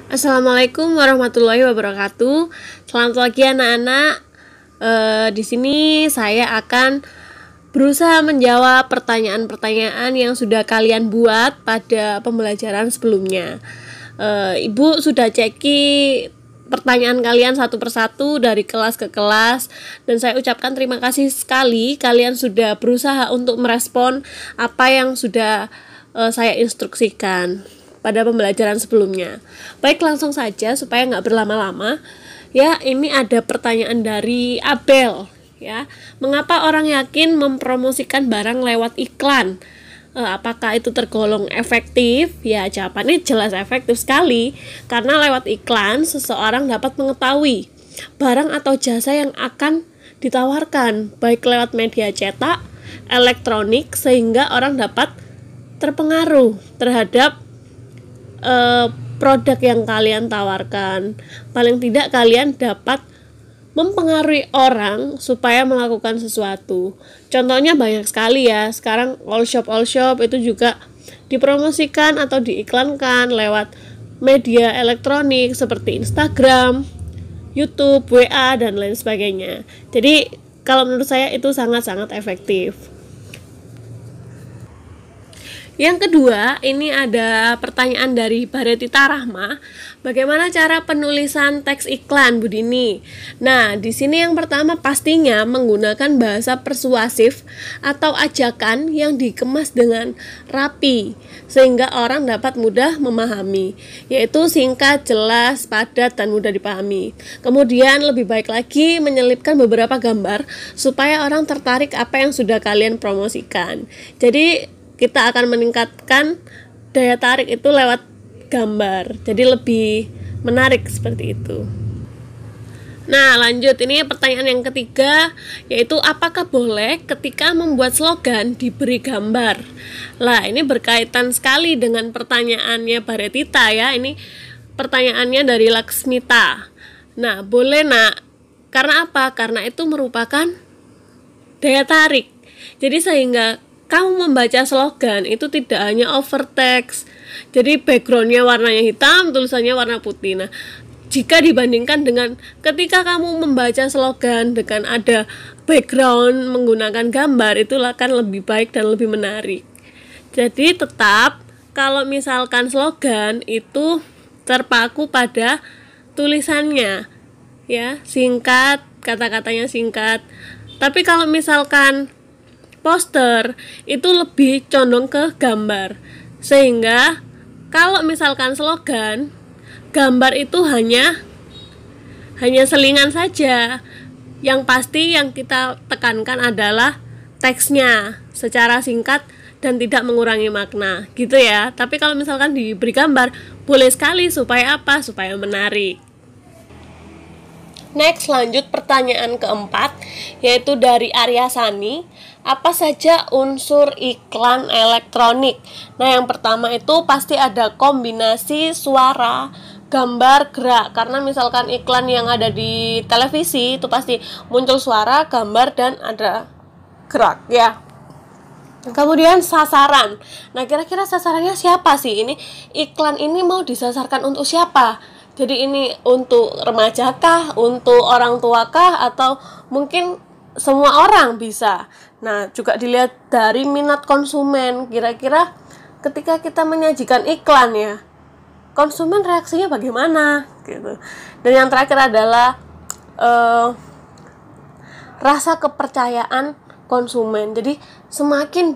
Assalamualaikum warahmatullahi wabarakatuh. Selamat pagi anak-anak. Di sini saya akan berusaha menjawab pertanyaan-pertanyaan yang sudah kalian buat pada pembelajaran sebelumnya. Ibu sudah ceki pertanyaan kalian satu persatu dari kelas ke kelas, dan saya ucapkan terima kasih sekali kalian sudah berusaha untuk merespon apa yang sudah saya instruksikan pada pembelajaran sebelumnya. Baik, langsung saja supaya nggak berlama-lama. Ya, ini ada pertanyaan dari Abel. Ya, mengapa orang yakin mempromosikan barang lewat iklan? Apakah itu tergolong efektif? Ya, jawabannya jelas efektif sekali. Karena lewat iklan, seseorang dapat mengetahui barang atau jasa yang akan ditawarkan, baik lewat media cetak, elektronik, sehingga orang dapat terpengaruh terhadap produk yang kalian tawarkan. Paling tidak kalian dapat mempengaruhi orang supaya melakukan sesuatu. Contohnya banyak sekali ya. Sekarang all shop itu juga dipromosikan atau diiklankan lewat media elektronik seperti Instagram, YouTube, WA, dan lain sebagainya. Jadi kalau menurut saya itu sangat-sangat efektif. Yang kedua, ini ada pertanyaan dari Baretita Rahma. Bagaimana cara penulisan teks iklan, Bu Dini? Nah, di sini yang pertama pastinya menggunakan bahasa persuasif atau ajakan yang dikemas dengan rapi, sehingga orang dapat mudah memahami, yaitu singkat, jelas, padat, dan mudah dipahami. Kemudian lebih baik lagi menyelipkan beberapa gambar supaya orang tertarik apa yang sudah kalian promosikan. Jadi kita akan meningkatkan daya tarik itu lewat gambar, jadi lebih menarik seperti itu. Nah, lanjut, ini pertanyaan yang ketiga, yaitu apakah boleh ketika membuat slogan diberi gambar? Lah, ini berkaitan sekali dengan pertanyaannya Baretita ya. Ini pertanyaannya dari Laksmita. Nah, boleh nak. Karena apa? Karena itu merupakan daya tarik. Jadi sehingga kamu membaca slogan itu tidak hanya overtext, jadi backgroundnya warnanya hitam, tulisannya warna putih. Nah, jika dibandingkan dengan ketika kamu membaca slogan dengan ada background menggunakan gambar, itu akan lebih baik dan lebih menarik. Jadi tetap kalau misalkan slogan itu terpaku pada tulisannya, ya, singkat, kata-katanya singkat. Tapi kalau misalkan poster itu lebih condong ke gambar, sehingga kalau misalkan slogan, gambar itu hanya selingan saja. Yang pasti yang kita tekankan adalah teksnya secara singkat dan tidak mengurangi makna, gitu ya. Tapi kalau misalkan diberi gambar, boleh sekali. Supaya apa? Supaya menarik. Next, lanjut pertanyaan keempat, yaitu dari Arya Sani. Apa saja unsur iklan elektronik? Nah, yang pertama itu pasti ada kombinasi suara, gambar, gerak. Karena misalkan iklan yang ada di televisi itu pasti muncul suara, gambar, dan ada gerak ya. Kemudian sasaran. Nah, kira-kira sasarannya siapa sih? Ini iklan ini mau disasarkan untuk siapa? Jadi ini untuk remaja kah, untuk orang tua kah, atau mungkin semua orang bisa. Nah, juga dilihat dari minat konsumen. Kira-kira ketika kita menyajikan iklan ya, konsumen reaksinya bagaimana gitu. Dan yang terakhir adalah rasa kepercayaan konsumen. Jadi semakin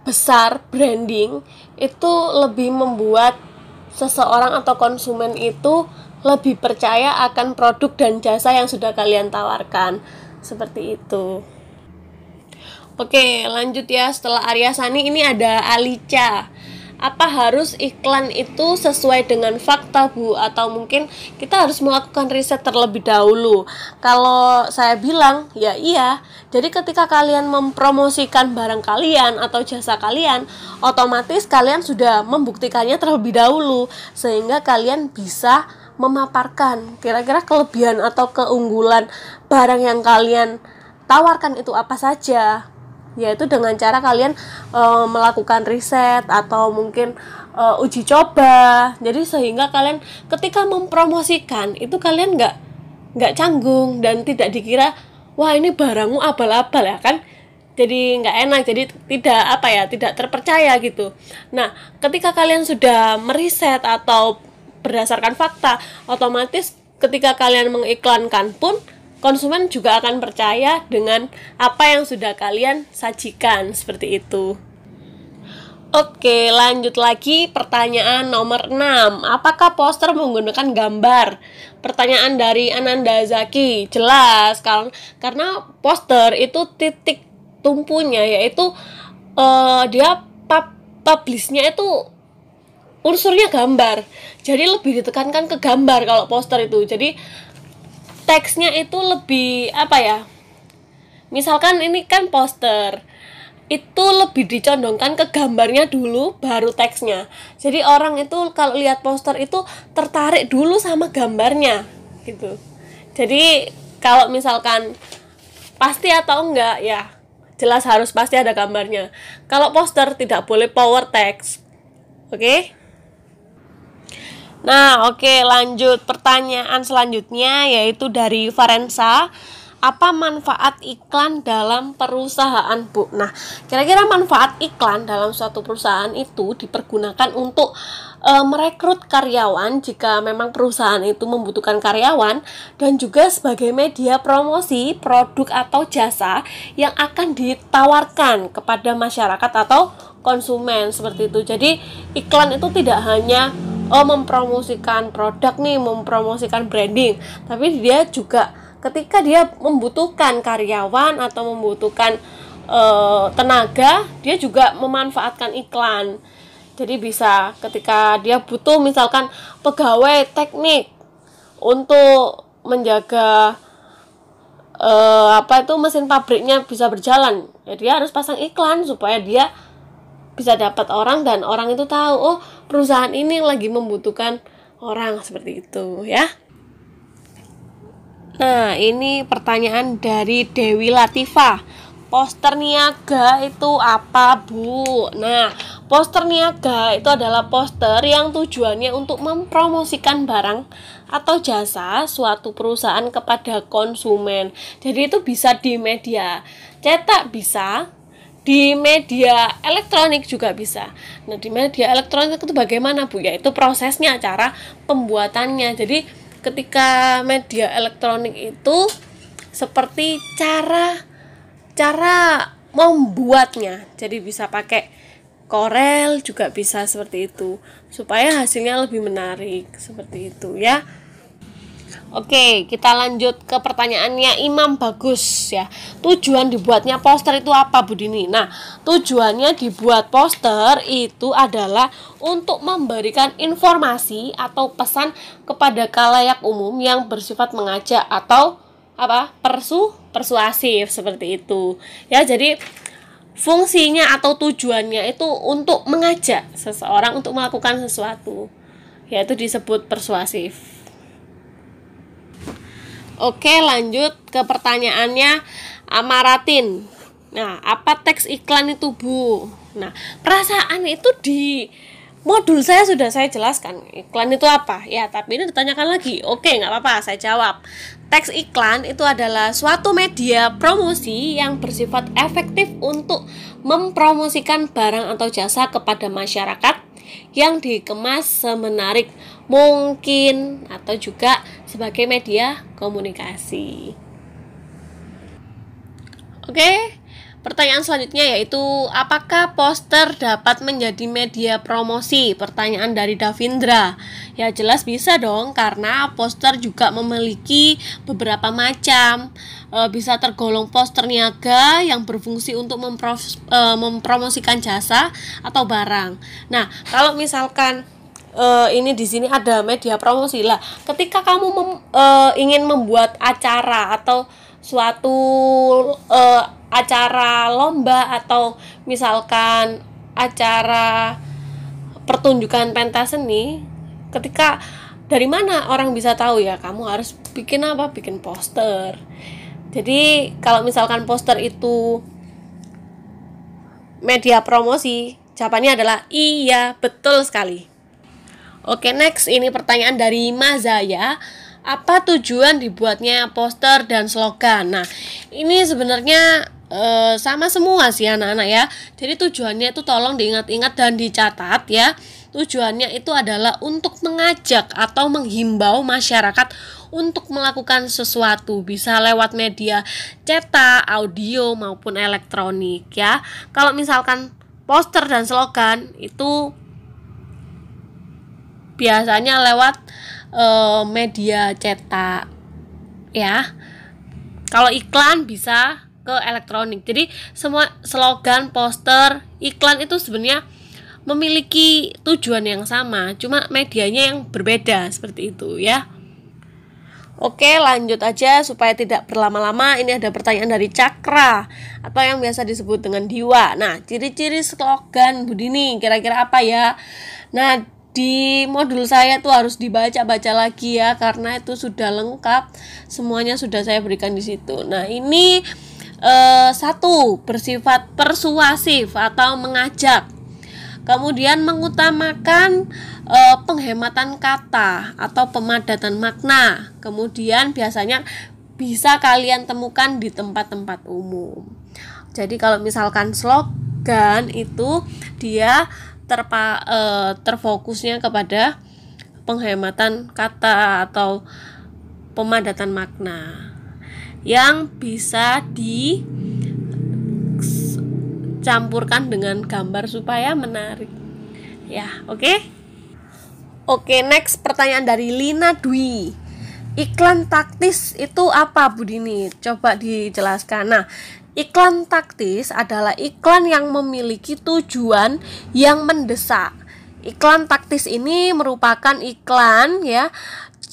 besar branding, itu lebih membuat seseorang atau konsumen itu lebih percaya akan produk dan jasa yang sudah kalian tawarkan. Seperti itu. Oke, lanjut ya. Setelah Arya Sani, ini ada Alica. Apa harus iklan itu sesuai dengan fakta, Bu? Atau mungkin kita harus melakukan riset terlebih dahulu? Kalau saya bilang, ya iya. Jadi ketika kalian mempromosikan barang kalian atau jasa kalian, otomatis kalian sudah membuktikannya terlebih dahulu, sehingga kalian bisa memaparkan kira-kira kelebihan atau keunggulan barang yang kalian tawarkan itu apa saja, yaitu dengan cara kalian melakukan riset atau mungkin uji coba. Jadi sehingga kalian ketika mempromosikan itu kalian nggak canggung dan tidak dikira wah ini barangmu abal-abal ya kan. Jadi nggak enak, jadi tidak terpercaya gitu. Nah, ketika kalian sudah meriset atau berdasarkan fakta, otomatis ketika kalian mengiklankan pun konsumen juga akan percaya dengan apa yang sudah kalian sajikan, seperti itu. Oke, lanjut lagi pertanyaan nomor 6. Apakah poster menggunakan gambar? Pertanyaan dari Ananda Zaki. Jelas, karena poster itu titik tumpunya, yaitu dia publishnya itu unsurnya gambar. Jadi lebih ditekankan ke gambar kalau poster itu. Jadi teksnya itu lebih misalkan ini kan poster, itu lebih dicondongkan ke gambarnya dulu baru teksnya. Jadi orang itu kalau lihat poster itu tertarik dulu sama gambarnya gitu. Jadi kalau misalkan pasti atau enggak, ya jelas harus pasti ada gambarnya. Kalau poster tidak boleh power text. Oke? Nah, lanjut pertanyaan selanjutnya, yaitu dari Farensa. Apa manfaat iklan dalam perusahaan, Bu? Nah, kira-kira manfaat iklan dalam suatu perusahaan itu dipergunakan untuk merekrut karyawan jika memang perusahaan itu membutuhkan karyawan, dan juga sebagai media promosi produk atau jasa yang akan ditawarkan kepada masyarakat atau konsumen, seperti itu. Jadi iklan itu tidak hanya mempromosikan produk nih, mempromosikan branding, tapi dia juga ketika dia membutuhkan karyawan atau membutuhkan tenaga, dia juga memanfaatkan iklan. Jadi bisa ketika dia butuh misalkan pegawai teknik untuk menjaga mesin pabriknya bisa berjalan, ya dia harus pasang iklan supaya dia bisa dapat orang dan orang itu tahu, oh perusahaan ini lagi membutuhkan orang, seperti itu ya. Nah, ini pertanyaan dari Dewi Latifah. Poster niaga itu apa, Bu? Nah, poster niaga itu adalah poster yang tujuannya untuk mempromosikan barang atau jasa suatu perusahaan kepada konsumen. Jadi itu bisa di media cetak, bisa di media elektronik juga bisa. Nah, di media elektronik itu bagaimana, Bu? Yaitu prosesnya, cara pembuatannya. Jadi ketika media elektronik itu seperti cara membuatnya. Jadi bisa pakai Corel juga bisa, seperti itu, supaya hasilnya lebih menarik, seperti itu ya. Oke, kita lanjut ke pertanyaannya Imam Bagus ya. Tujuan dibuatnya poster itu apa, Bu Dini? Nah, tujuannya dibuat poster itu adalah untuk memberikan informasi atau pesan kepada khalayak umum yang bersifat mengajak atau persuasif, seperti itu. Ya, jadi fungsinya atau tujuannya itu untuk mengajak seseorang untuk melakukan sesuatu, yaitu disebut persuasif. Oke, lanjut ke pertanyaannya Amaratin. Nah, apa teks iklan itu, Bu? Nah, perasaan itu di modul saya sudah saya jelaskan. Iklan itu apa? Ya, tapi ini ditanyakan lagi. Oke, nggak apa-apa, saya jawab. Teks iklan itu adalah suatu media promosi yang bersifat efektif untuk mempromosikan barang atau jasa kepada masyarakat yang dikemas semenarik mungkin atau juga sebagai media komunikasi. Oke, pertanyaan selanjutnya yaitu apakah poster dapat menjadi media promosi? Pertanyaan dari Davindra. Ya jelas bisa dong, karena poster juga memiliki beberapa macam. Bisa tergolong poster niaga yang berfungsi untuk mempromosikan jasa atau barang. Nah, kalau misalkan ini di sini ada media promosi lah. Ketika kamu ingin membuat acara atau suatu acara lomba atau misalkan acara pertunjukan pentas seni, ketika dari mana orang bisa tahu ya? Kamu harus bikin apa? Bikin poster. Jadi kalau misalkan poster itu media promosi, Jawabannya adalah iya, betul sekali. Oke, next ini pertanyaan dari Mazaya. Apa tujuan dibuatnya poster dan slogan? Nah, ini sebenarnya sama semua sih anak-anak ya. Jadi tujuannya itu tolong diingat-ingat dan dicatat ya. Tujuannya itu adalah untuk mengajak atau menghimbau masyarakat untuk melakukan sesuatu, bisa lewat media cetak, audio maupun elektronik ya. Kalau misalkan poster dan slogan itu biasanya lewat media cetak ya. Kalau iklan bisa ke elektronik. Jadi semua slogan, poster, iklan itu sebenarnya memiliki tujuan yang sama, cuma medianya yang berbeda seperti itu ya. Oke, lanjut aja supaya tidak berlama-lama. Ini ada pertanyaan dari Cakra atau yang biasa disebut dengan Diwa. Nah, ciri-ciri slogan Budini kira-kira apa ya? Nah, di modul saya tuh harus dibaca-baca lagi ya, karena itu sudah lengkap, semuanya sudah saya berikan di situ. Nah, ini 1, bersifat persuasif atau mengajak. Kemudian mengutamakan penghematan kata atau pemadatan makna. Kemudian biasanya bisa kalian temukan di tempat-tempat umum. Jadi kalau misalkan slogan itu dia terfokusnya kepada penghematan kata atau pemadatan makna yang bisa dicampurkan dengan gambar supaya menarik ya. Oke, next pertanyaan dari Lina Dwi. Iklan taktis itu apa Budini? Coba dijelaskan. Nah, iklan taktis adalah iklan yang memiliki tujuan yang mendesak. Iklan taktis ini merupakan iklan ya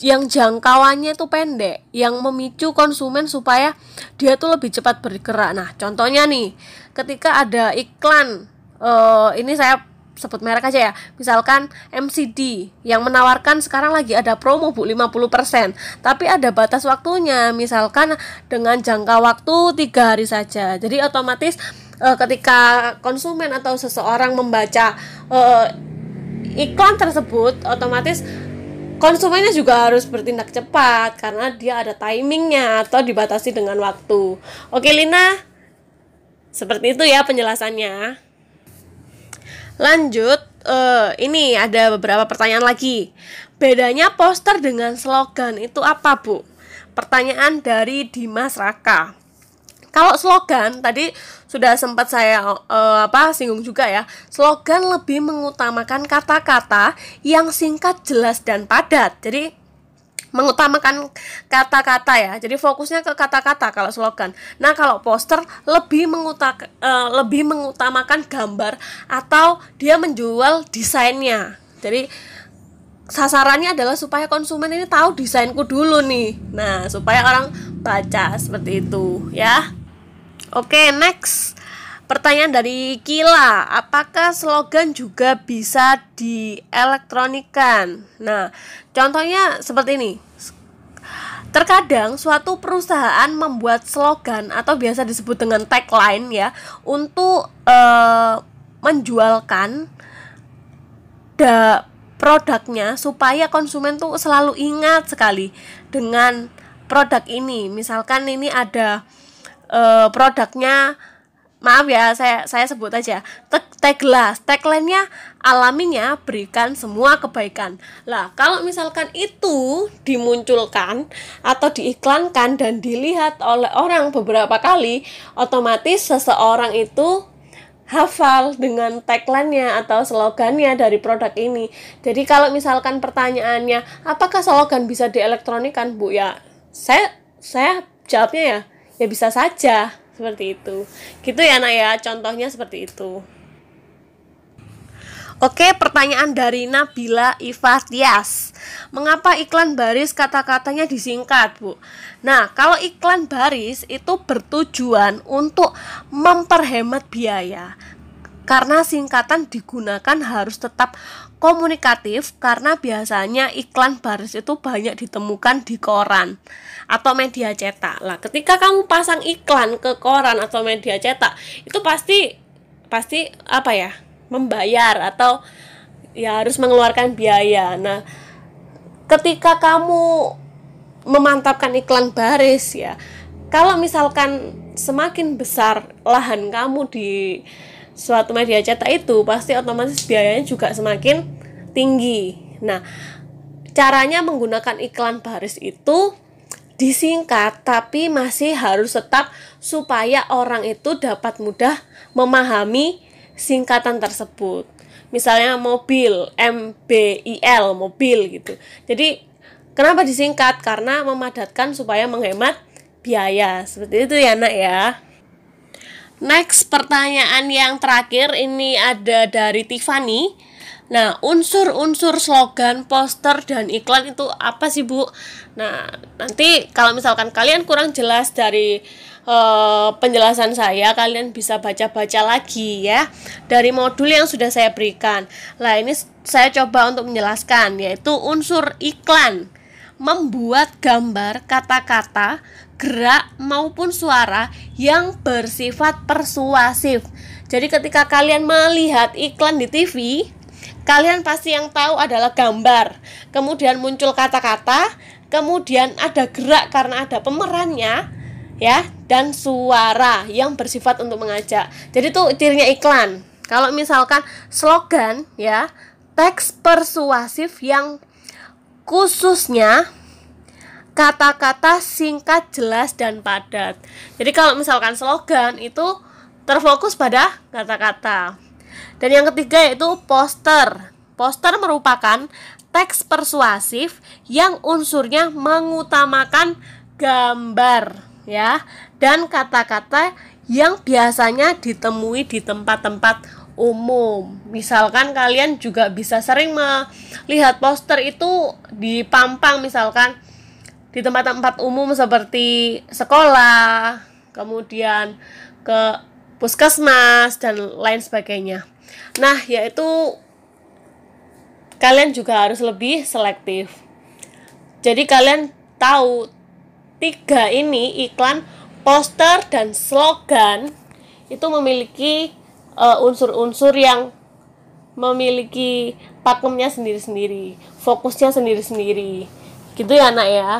yang jangkauannya itu pendek, yang memicu konsumen supaya dia tuh lebih cepat bergerak. Nah, contohnya nih, ketika ada iklan, ini saya sebut merek aja ya, misalkan MCD yang menawarkan sekarang lagi ada promo Bu 50%, tapi ada batas waktunya, misalkan dengan jangka waktu 3 hari saja. Jadi otomatis ketika konsumen atau seseorang membaca iklan tersebut, otomatis konsumennya juga harus bertindak cepat karena dia ada timingnya atau dibatasi dengan waktu. Oke Lina, seperti itu ya penjelasannya. Lanjut, ini ada beberapa pertanyaan lagi. Bedanya poster dengan slogan itu apa Bu? Pertanyaan dari Dimas Raka. Kalau slogan tadi sudah sempat saya singgung juga ya. Slogan lebih mengutamakan kata-kata yang singkat, jelas dan padat. Jadi mengutamakan kata-kata ya. Jadi fokusnya ke kata-kata kalau slogan. Nah, kalau poster lebih mengutamakan gambar atau dia menjual desainnya. Jadi sasarannya adalah supaya konsumen ini tahu desainku dulu nih. Nah, supaya orang baca seperti itu ya. Oke, next. Pertanyaan dari Kila, apakah slogan juga bisa dielektronikan? Nah, contohnya seperti ini. Terkadang suatu perusahaan membuat slogan atau biasa disebut dengan tagline ya, untuk menjualkan produknya supaya konsumen tuh selalu ingat sekali dengan produk ini. Misalkan ini ada produknya, maaf ya, saya sebut aja Teglas. Tagline-nya alaminya berikan semua kebaikan. Lah, kalau misalkan itu dimunculkan atau diiklankan dan dilihat oleh orang beberapa kali, otomatis seseorang itu hafal dengan tagline-nya atau slogannya dari produk ini. Jadi kalau misalkan pertanyaannya, apakah slogan bisa dielektronikan, Bu? Ya, saya jawabnya ya bisa saja. Seperti itu. Gitu ya nak ya, contohnya seperti itu. Oke, pertanyaan dari Nabila Ifatias. Mengapa iklan baris kata-katanya disingkat, Bu? Nah, kalau iklan baris itu bertujuan untuk memperhemat biaya. Karena singkatan digunakan harus tetap komunikatif, karena biasanya iklan baris itu banyak ditemukan di koran atau media cetak. Lah, ketika kamu pasang iklan ke koran atau media cetak, itu pasti apa ya? membayar atau ya harus mengeluarkan biaya. Nah, ketika kamu memantapkan iklan baris ya, kalau misalkan semakin besar lahan kamu di suatu media cetak itu, pasti otomatis biayanya juga semakin tinggi. Nah, caranya menggunakan iklan baris itu disingkat, tapi masih harus tetap supaya orang itu dapat mudah memahami singkatan tersebut. Misalnya mobil, MBIL, mobil gitu. Jadi kenapa disingkat? Karena memadatkan supaya menghemat biaya. Seperti itu ya nak ya. Next, pertanyaan yang terakhir ini ada dari Tiffany. Nah, unsur-unsur slogan, poster, dan iklan itu apa sih Bu? Nah, nanti kalau misalkan kalian kurang jelas dari penjelasan saya, kalian bisa baca-baca lagi ya dari modul yang sudah saya berikan. Nah, ini saya coba untuk menjelaskan, yaitu unsur iklan: membuat gambar, kata-kata, gerak maupun suara yang bersifat persuasif. Jadi ketika kalian melihat iklan di TV, kalian pasti yang tahu adalah gambar, kemudian muncul kata-kata, kemudian ada gerak karena ada pemerannya ya, dan suara yang bersifat untuk mengajak. Jadi itu cirinya iklan. Kalau misalkan slogan ya, teks persuasif yang khususnya kata-kata singkat, jelas, dan padat. Jadi kalau misalkan slogan itu terfokus pada kata-kata. Dan yang ketiga yaitu poster. Poster merupakan teks persuasif yang unsurnya mengutamakan gambar ya, dan kata-kata yang biasanya ditemui di tempat-tempat umum. Misalkan kalian juga bisa sering melihat poster itu dipampang misalkan di tempat-tempat umum seperti sekolah, kemudian ke puskesmas dan lain sebagainya. Nah, yaitu kalian juga harus lebih selektif. Jadi kalian tahu 3 ini, iklan, poster, dan slogan, itu memiliki unsur-unsur yang memiliki pakemnya sendiri-sendiri, fokusnya sendiri-sendiri. Gitu ya nak ya.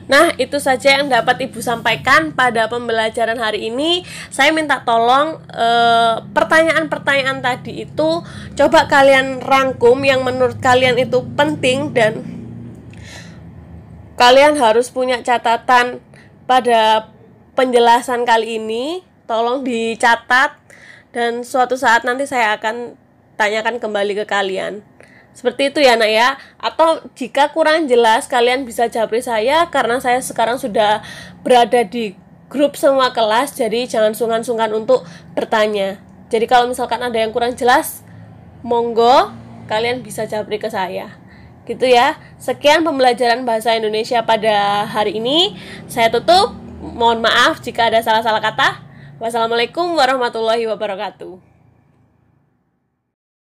Nah, itu saja yang dapat Ibu sampaikan pada pembelajaran hari ini. Saya minta tolong pertanyaan-pertanyaan tadi itu coba kalian rangkum yang menurut kalian itu penting, dan kalian harus punya catatan pada penjelasan kali ini. Tolong dicatat, dan suatu saat nanti saya akan tanyakan kembali ke kalian. Seperti itu ya nak ya. Atau jika kurang jelas, kalian bisa japri saya, karena saya sekarang sudah berada di grup semua kelas. Jadi jangan sungkan-sungkan untuk bertanya. Jadi kalau misalkan ada yang kurang jelas, monggo kalian bisa japri ke saya. Gitu ya. Sekian pembelajaran bahasa Indonesia pada hari ini. Saya tutup. Mohon maaf jika ada salah-salah kata. Wassalamualaikum warahmatullahi wabarakatuh.